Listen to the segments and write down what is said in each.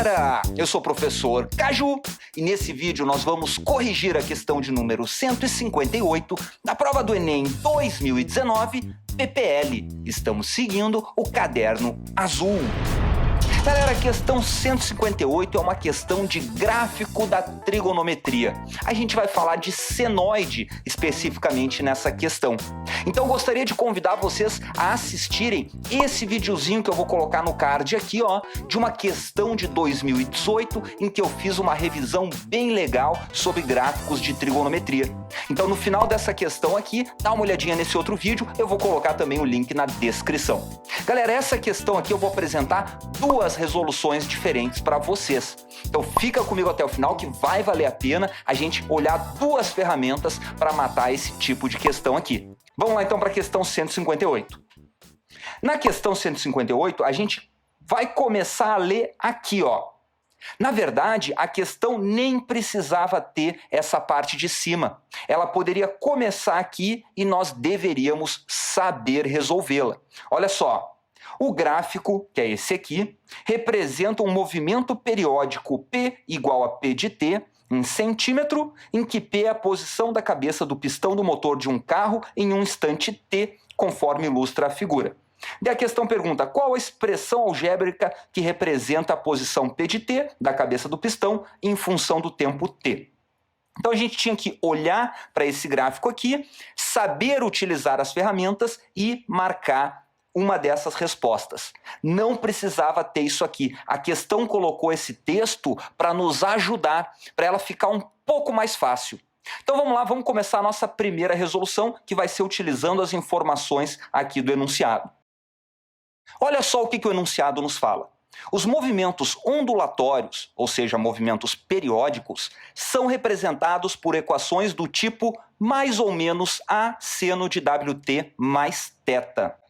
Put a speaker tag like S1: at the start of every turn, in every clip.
S1: galera! Eu sou o professor Caju e nesse vídeo nós vamos corrigir a questão de número 158 da prova do Enem 2019, PPL. Estamos seguindo o caderno azul. Galera, a questão 158 é uma questão de gráfico da trigonometria. A gente vai falar de senoide especificamente nessa questão. Então eu gostaria de convidar vocês a assistirem esse videozinho que eu vou colocar no card aqui, ó, de uma questão de 2018 em que eu fiz uma revisão bem legal sobre gráficos de trigonometria. Então no final dessa questão aqui, dá uma olhadinha nesse outro vídeo, eu vou colocar também o link na descrição. Galera, essa questão aqui eu vou apresentar duas resoluções diferentes para vocês. Então fica comigo até o final que vai valer a pena a gente olhar duas ferramentas para matar esse tipo de questão aqui. Vamos lá então para a questão 158. Na questão 158, a gente vai começar a ler aqui, ó. Na verdade, a questão nem precisava ter essa parte de cima. Ela poderia começar aqui e nós deveríamos saber resolvê-la. Olha só, o gráfico, que é esse aqui, representa um movimento periódico P igual a P de T, em centímetro, em que P é a posição da cabeça do pistão do motor de um carro em um instante T, conforme ilustra a figura. Daí a questão pergunta, qual a expressão algébrica que representa a posição P de T da cabeça do pistão em função do tempo T? Então a gente tinha que olhar para esse gráfico aqui, saber utilizar as ferramentas e marcar uma dessas respostas. Não precisava ter isso aqui. A questão colocou esse texto para nos ajudar, para ela ficar um pouco mais fácil. Então vamos lá, vamos começar a nossa primeira resolução, que vai ser utilizando as informações aqui do enunciado. Olha só o que o enunciado nos fala. Os movimentos ondulatórios, ou seja, movimentos periódicos, são representados por equações do tipo mais ou menos A seno de WT mais θ.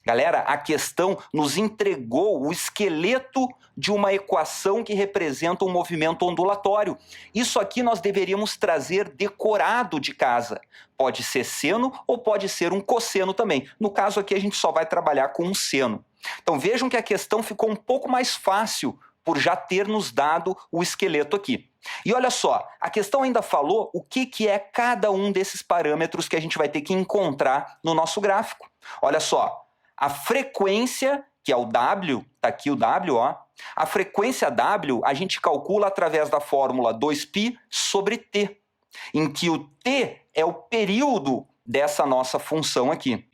S1: Galera, a questão nos entregou o esqueleto de uma equação que representa um movimento ondulatório. Isso aqui nós deveríamos trazer decorado de casa. Pode ser seno ou pode ser um cosseno também. No caso aqui a gente só vai trabalhar com um seno. Então vejam que a questão ficou um pouco mais fácil por já ter nos dado o esqueleto aqui. E olha só, a questão ainda falou o que é cada um desses parâmetros que a gente vai ter que encontrar no nosso gráfico. Olha só. A frequência, que é o W, tá aqui o W, ó. A frequência W a gente calcula através da fórmula 2π sobre T, em que o T é o período dessa nossa função aqui.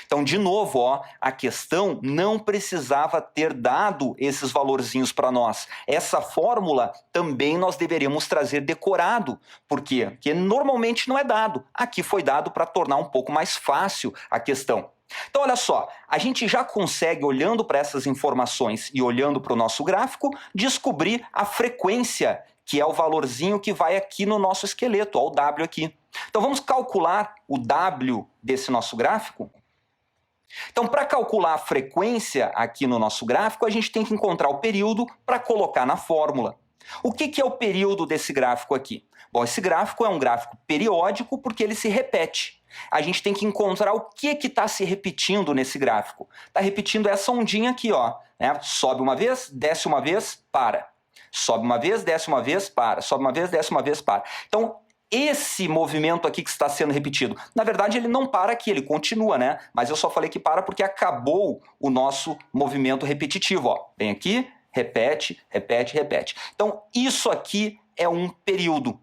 S1: Então, de novo, ó, a questão não precisava ter dado esses valorzinhos para nós. Essa fórmula também nós deveríamos trazer decorado. Por quê? Porque normalmente não é dado. Aqui foi dado para tornar um pouco mais fácil a questão. Então, olha só, a gente já consegue, olhando para essas informações e olhando para o nosso gráfico, descobrir a frequência, que é o valorzinho que vai aqui no nosso esqueleto, ó, o W aqui. Então, vamos calcular o W desse nosso gráfico? Então, para calcular a frequência aqui no nosso gráfico, a gente tem que encontrar o período para colocar na fórmula. O que é o período desse gráfico aqui? Bom, esse gráfico é um gráfico periódico porque ele se repete. A gente tem que encontrar o que está se repetindo nesse gráfico. Está repetindo essa ondinha aqui, ó, né? Sobe uma vez, desce uma vez, para. Sobe uma vez, desce uma vez, para. Sobe uma vez, desce uma vez, para. Então, esse movimento aqui que está sendo repetido, na verdade ele não para aqui, ele continua, né? Mas eu só falei que para porque acabou o nosso movimento repetitivo, ó. Vem aqui, repete, repete, repete. Então, isso aqui é um período.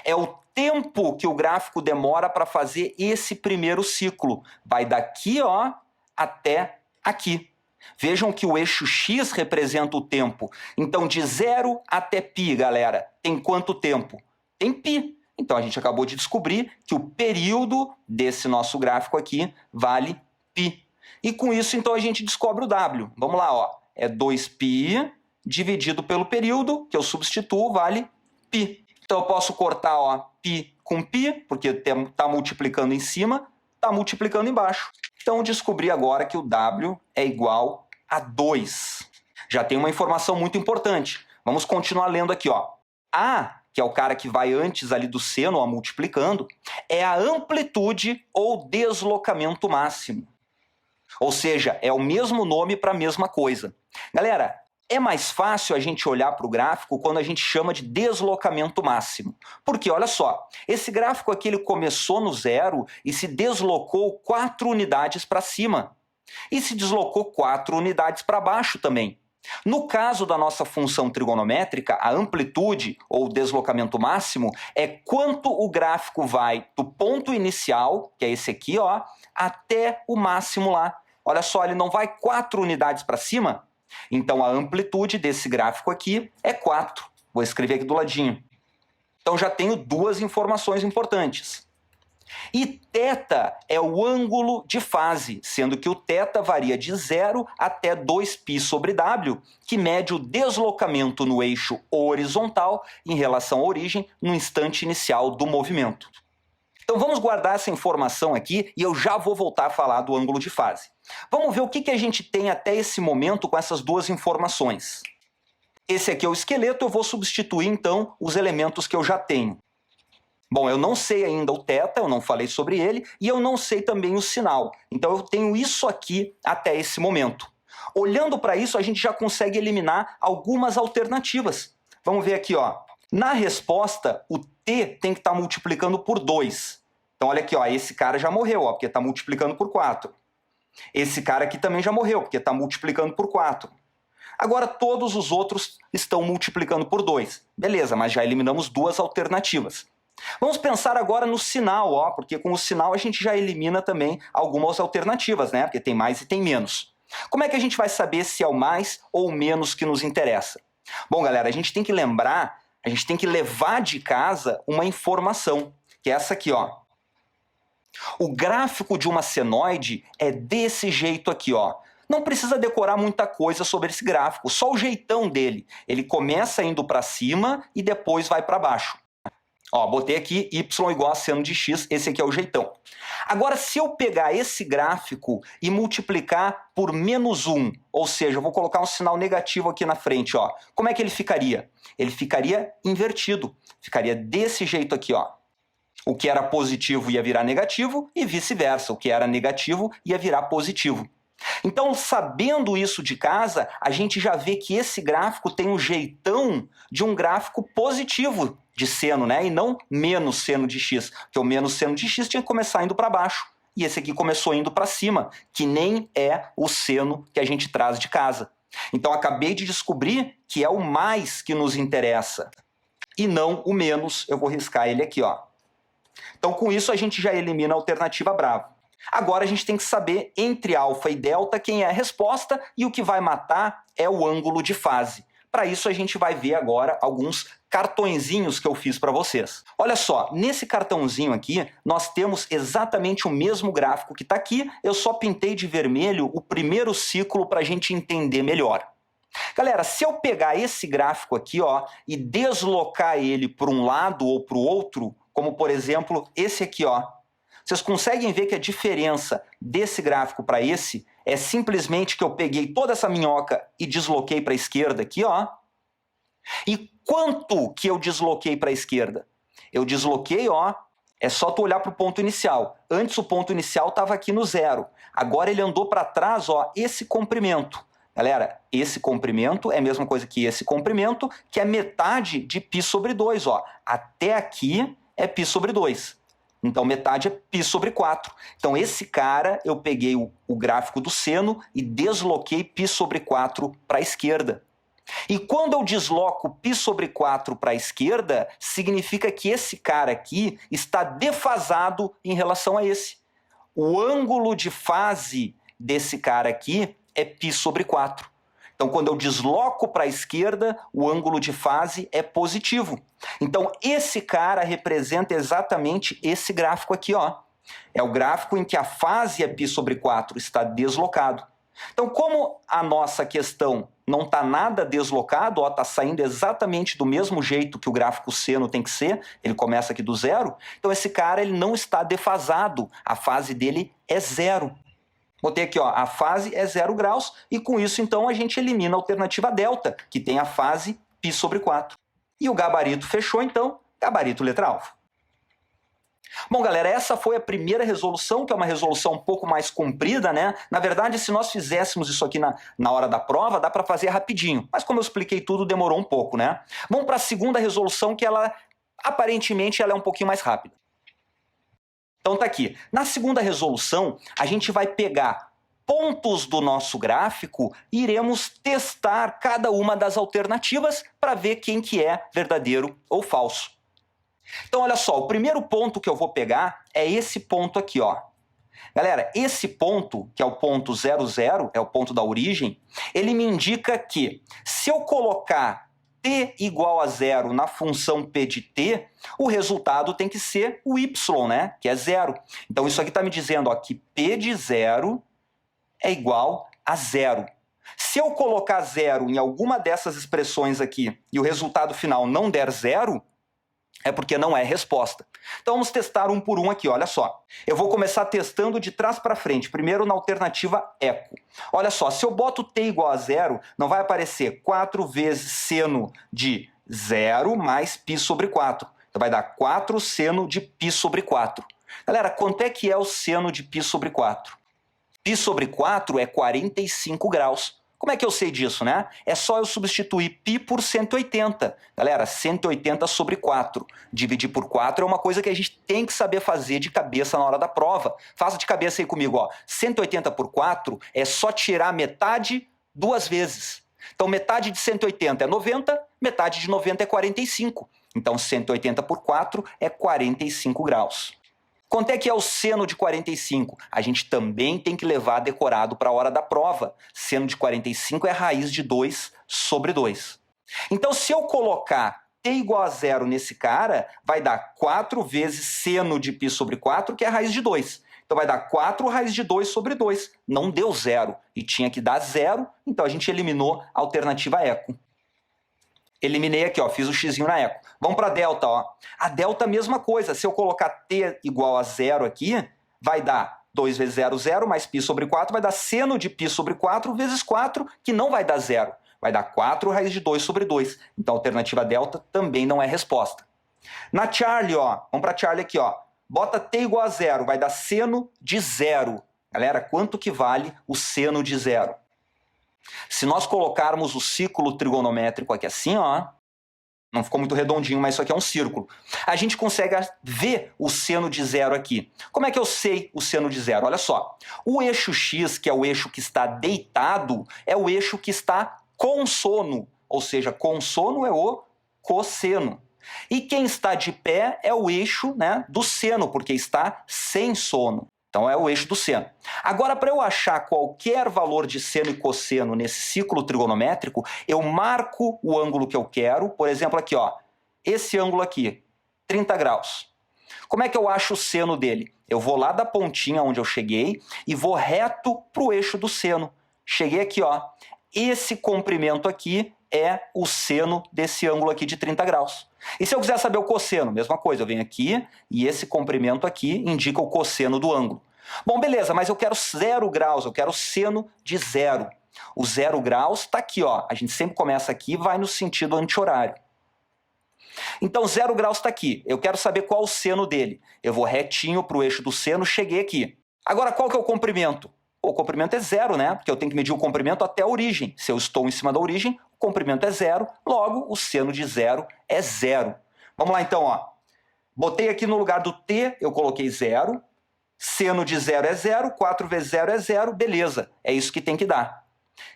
S1: É o tempo que o gráfico demora para fazer esse primeiro ciclo. Vai daqui, ó, até aqui. Vejam que o eixo X representa o tempo. Então, de 0 até π, galera, tem quanto tempo? Tem π. Então, a gente acabou de descobrir que o período desse nosso gráfico aqui vale π. E com isso, então, a gente descobre o W. Vamos lá, ó. É 2π dividido pelo período, que eu substituo, vale π. Então, eu posso cortar, ó, π com π, porque está multiplicando em cima, está multiplicando embaixo. Então, eu descobri agora que o W é igual a 2. Já tem uma informação muito importante. Vamos continuar lendo aqui, ó. A, que é o cara que vai antes ali do seno, ó, multiplicando, é a amplitude ou deslocamento máximo. Ou seja, é o mesmo nome para a mesma coisa. Galera, É mais fácil a gente olhar para o gráfico quando a gente chama de deslocamento máximo. Porque, olha só, esse gráfico aqui ele começou no zero e se deslocou 4 unidades para cima. E se deslocou 4 unidades para baixo também. No caso da nossa função trigonométrica, a amplitude, ou deslocamento máximo, é quanto o gráfico vai do ponto inicial, que é esse aqui, ó, até o máximo lá. Olha só, ele não vai 4 unidades para cima? Então a amplitude desse gráfico aqui é 4. Vou escrever aqui do ladinho. Então já tenho duas informações importantes. E θ é o ângulo de fase, sendo que o θ varia de 0 até 2π sobre w, que mede o deslocamento no eixo horizontal em relação à origem no instante inicial do movimento. Então vamos guardar essa informação aqui e eu já vou voltar a falar do ângulo de fase. Vamos ver o que a gente tem até esse momento com essas duas informações. Esse aqui é o esqueleto, eu vou substituir então os elementos que eu já tenho. Bom, eu não sei ainda o θ, eu não falei sobre ele, e eu não sei também o sinal. Então eu tenho isso aqui até esse momento. Olhando para isso, a gente já consegue eliminar algumas alternativas. Vamos ver aqui, ó. Na resposta, o t tem que estar multiplicando por 2. Então olha aqui, ó, esse cara já morreu, ó, porque está multiplicando por 4. Esse cara aqui também já morreu, porque está multiplicando por 4. Agora todos os outros estão multiplicando por 2. Beleza, mas já eliminamos duas alternativas. Vamos pensar agora no sinal, ó, porque com o sinal a gente já elimina também algumas alternativas, né? Porque tem mais e tem menos. Como é que a gente vai saber se é o mais ou o menos que nos interessa? Bom, galera, a gente tem que lembrar, a gente tem que levar de casa uma informação, que é essa aqui, ó. O gráfico de uma senoide é desse jeito aqui, ó. Não precisa decorar muita coisa sobre esse gráfico, só o jeitão dele. Ele começa indo para cima e depois vai para baixo. Ó, botei aqui y igual a seno de x, esse aqui é o jeitão. Agora, se eu pegar esse gráfico e multiplicar por -1, ou seja, eu vou colocar um sinal negativo aqui na frente, ó. Como é que ele ficaria? Ele ficaria invertido. Ficaria desse jeito aqui, ó. O que era positivo ia virar negativo e vice-versa. O que era negativo ia virar positivo. Então, sabendo isso de casa, a gente já vê que esse gráfico tem um jeitão de um gráfico positivo de seno, né? E não menos seno de x, porque o menos seno de x tinha que começar indo para baixo. E esse aqui começou indo para cima, que nem é o seno que a gente traz de casa. Então, acabei de descobrir que é o mais que nos interessa, e não o menos. Eu vou riscar ele aqui, ó. Então, com isso, a gente já elimina a alternativa brava. Agora a gente tem que saber entre alfa e delta quem é a resposta e o que vai matar é o ângulo de fase. Para isso a gente vai ver agora alguns cartõezinhos que eu fiz para vocês. Olha só, nesse cartãozinho aqui nós temos exatamente o mesmo gráfico que está aqui, eu só pintei de vermelho o primeiro ciclo para a gente entender melhor. Galera, se eu pegar esse gráfico aqui, ó, e deslocar ele para um lado ou para o outro, como por exemplo esse aqui, ó, vocês conseguem ver que a diferença desse gráfico para esse é simplesmente que eu peguei toda essa minhoca e desloquei para a esquerda aqui, ó. E quanto que eu desloquei para a esquerda? Eu desloquei, ó, é só tu olhar para o ponto inicial. Antes o ponto inicial estava aqui no zero. Agora ele andou para trás, ó, esse comprimento. Galera, esse comprimento é a mesma coisa que esse comprimento, que é metade de π sobre 2, ó. Até aqui é π sobre 2. Então, metade é π sobre 4. Então, esse cara, eu peguei o gráfico do seno e desloquei π sobre 4 para a esquerda. E quando eu desloco π sobre 4 para a esquerda, significa que esse cara aqui está defasado em relação a esse. O ângulo de fase desse cara aqui é π sobre 4. Então, quando eu desloco para a esquerda, o ângulo de fase é positivo. Então, esse cara representa exatamente esse gráfico aqui, ó. É o gráfico em que a fase é π sobre 4, está deslocado. Então, como a nossa questão não está nada deslocado, ó, está saindo exatamente do mesmo jeito que o gráfico seno tem que ser, ele começa aqui do zero, então esse cara ele não está defasado, a fase dele é zero. Botei aqui, ó, a fase é 0 graus e com isso então a gente elimina a alternativa delta, que tem a fase π sobre 4. E o gabarito fechou então, gabarito letra alfa. Bom, galera, essa foi a primeira resolução, que é uma resolução um pouco mais comprida, né? Na verdade, se nós fizéssemos isso aqui na hora da prova, dá para fazer rapidinho. Mas como eu expliquei tudo, demorou um pouco, né? Vamos para a segunda resolução, que ela, aparentemente, ela é um pouquinho mais rápida. Então tá aqui. Na segunda resolução, a gente vai pegar pontos do nosso gráfico e iremos testar cada uma das alternativas para ver quem que é verdadeiro ou falso. Então, olha só, o primeiro ponto que eu vou pegar é esse ponto aqui, ó. Galera, esse ponto, que é o ponto 00, é o ponto da origem, ele me indica que se eu colocar t igual a 0 na função p de t, o resultado tem que ser o y, né? Que é 0. Então, isso aqui está me dizendo ó, que p de 0 é igual a 0. Se eu colocar 0 em alguma dessas expressões aqui e o resultado final não der 0, é porque não é resposta. Então vamos testar um por um aqui, olha só. Eu vou começar testando de trás para frente, primeiro na alternativa eco. Olha só, se eu boto t igual a 0, não vai aparecer 4 vezes seno de 0 mais π sobre 4. Então vai dar 4 seno de π sobre 4. Galera, quanto é que é o seno de π sobre 4? Π sobre 4 é 45 graus. Como é que eu sei disso, né? É só eu substituir π por 180. Galera, 180 sobre 4. Dividir por 4 é uma coisa que a gente tem que saber fazer de cabeça na hora da prova. Faça de cabeça aí comigo, ó. 180 por 4 é só tirar metade duas vezes. Então, metade de 180 é 90, metade de 90 é 45. Então, 180 por 4 é 45 graus. Quanto é que é o seno de 45? A gente também tem que levar decorado para a hora da prova. Seno de 45 é raiz de 2 sobre 2. Então, se eu colocar t igual a 0 nesse cara, vai dar 4 vezes seno de π sobre 4, que é a raiz de 2. Então, vai dar 4 raiz de 2 sobre 2. Não deu 0. E tinha que dar 0, então a gente eliminou a alternativa eco. Eliminei aqui, ó, fiz o xizinho na eco. Vamos para a delta, ó. A delta, mesma coisa. Se eu colocar t igual a 0 aqui, vai dar 2 vezes 0, 0, mais π sobre 4, vai dar seno de π sobre 4 vezes 4, que não vai dar 0. Vai dar 4 raiz de 2 sobre 2. Então, a alternativa delta também não é resposta. Na Charlie, ó, vamos para Charlie aqui, ó. Bota t igual a 0, vai dar seno de 0. Galera, quanto que vale o seno de 0? Se nós colocarmos o círculo trigonométrico aqui assim, ó, não ficou muito redondinho, mas isso aqui é um círculo, a gente consegue ver o seno de 0 aqui. Como é que eu sei o seno de 0? Olha só, o eixo x, que é o eixo que está deitado, é o eixo que está consono, ou seja, consono é o cosseno. E quem está de pé é o eixo, né, do seno, porque está sem sono. Então é o eixo do seno. Agora, para eu achar qualquer valor de seno e cosseno nesse ciclo trigonométrico, eu marco o ângulo que eu quero. Por exemplo, aqui, ó, esse ângulo aqui, 30 graus. Como é que eu acho o seno dele? Eu vou lá da pontinha onde eu cheguei e vou reto para o eixo do seno. Cheguei aqui, ó. Esse comprimento aqui é o seno desse ângulo aqui de 30 graus. E se eu quiser saber o cosseno? Mesma coisa, eu venho aqui e esse comprimento aqui indica o cosseno do ângulo. Bom, beleza, mas eu quero 0 graus, eu quero seno de 0. O 0 graus está aqui, ó. A gente sempre começa aqui e vai no sentido anti-horário. Então, 0 graus está aqui. Eu quero saber qual o seno dele. Eu vou retinho para o eixo do seno, cheguei aqui. Agora, qual que é o comprimento? O comprimento é 0, né? Porque eu tenho que medir o comprimento até a origem. Se eu estou em cima da origem, o comprimento é 0, logo o seno de 0 é 0. Vamos lá então, ó. Botei aqui no lugar do t, eu coloquei 0. Seno de 0 é 0, 4 vezes 0 é 0, beleza. É isso que tem que dar.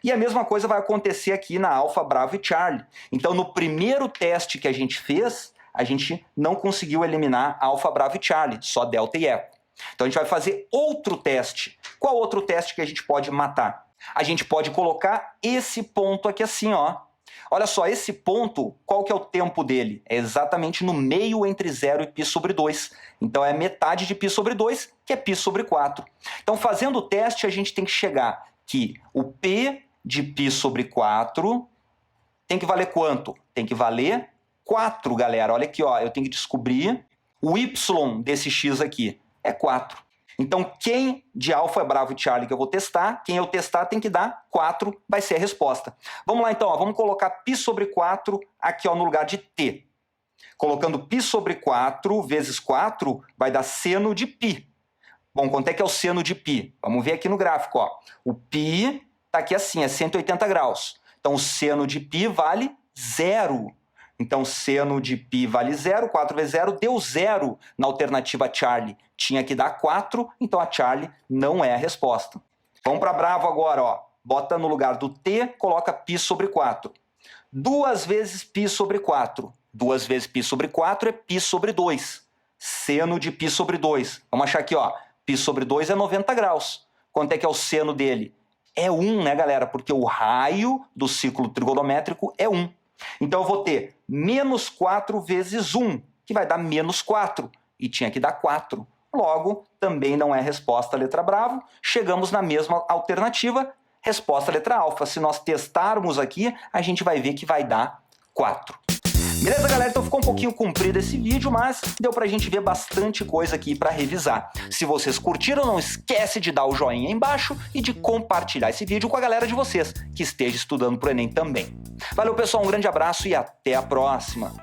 S1: E a mesma coisa vai acontecer aqui na Alfa, Bravo e Charlie. Então, no primeiro teste que a gente fez, a gente não conseguiu eliminar Alfa, Bravo e Charlie, só delta e eco. Então a gente vai fazer outro teste. Qual outro teste que a gente pode matar? A gente pode colocar esse ponto aqui assim, ó. Olha só, esse ponto, qual que é o tempo dele? É exatamente no meio entre 0 e π sobre 2. Então é metade de π sobre 2, que é π sobre 4. Então fazendo o teste, a gente tem que chegar que o p de π sobre 4 tem que valer quanto? Tem que valer 4, galera. Olha aqui, ó, eu tenho que descobrir o y desse x aqui. É 4. Então, quem de Alfa, Bravo e Charlie que eu vou testar, quem eu testar tem que dar 4, vai ser a resposta. Vamos lá então, ó, vamos colocar π sobre 4 aqui ó, no lugar de t. Colocando π sobre 4 vezes 4 vai dar seno de π. Bom, quanto é que é o seno de π? Vamos ver aqui no gráfico, ó. O π está aqui assim, é 180 graus. Então, o seno de π vale 0. Então, seno de π vale 0, 4 vezes 0 deu 0 na alternativa Charlie. Tinha que dar 4, então a Charlie não é a resposta. Vamos para Bravo agora, ó. Bota no lugar do t, coloca π sobre 4. 2 vezes π sobre 4. 2 vezes π sobre 4 é π sobre 2. Seno de π sobre 2. Vamos achar aqui, ó. π sobre 2 é 90 graus. Quanto é que é o seno dele? É 1, né, galera? Porque o raio do círculo trigonométrico é 1. Então eu vou ter menos 4 vezes 1, que vai dar menos 4. E tinha que dar 4. Logo, também não é resposta a letra Bravo. Chegamos na mesma alternativa, resposta a letra Alfa. Se nós testarmos aqui, a gente vai ver que vai dar 4. Beleza, galera? Então ficou um pouquinho comprido esse vídeo, mas deu pra gente ver bastante coisa aqui pra revisar. Se vocês curtiram, não esquece de dar o joinha aí embaixo e de compartilhar esse vídeo com a galera de vocês que esteja estudando pro Enem também. Valeu, pessoal, um grande abraço e até a próxima!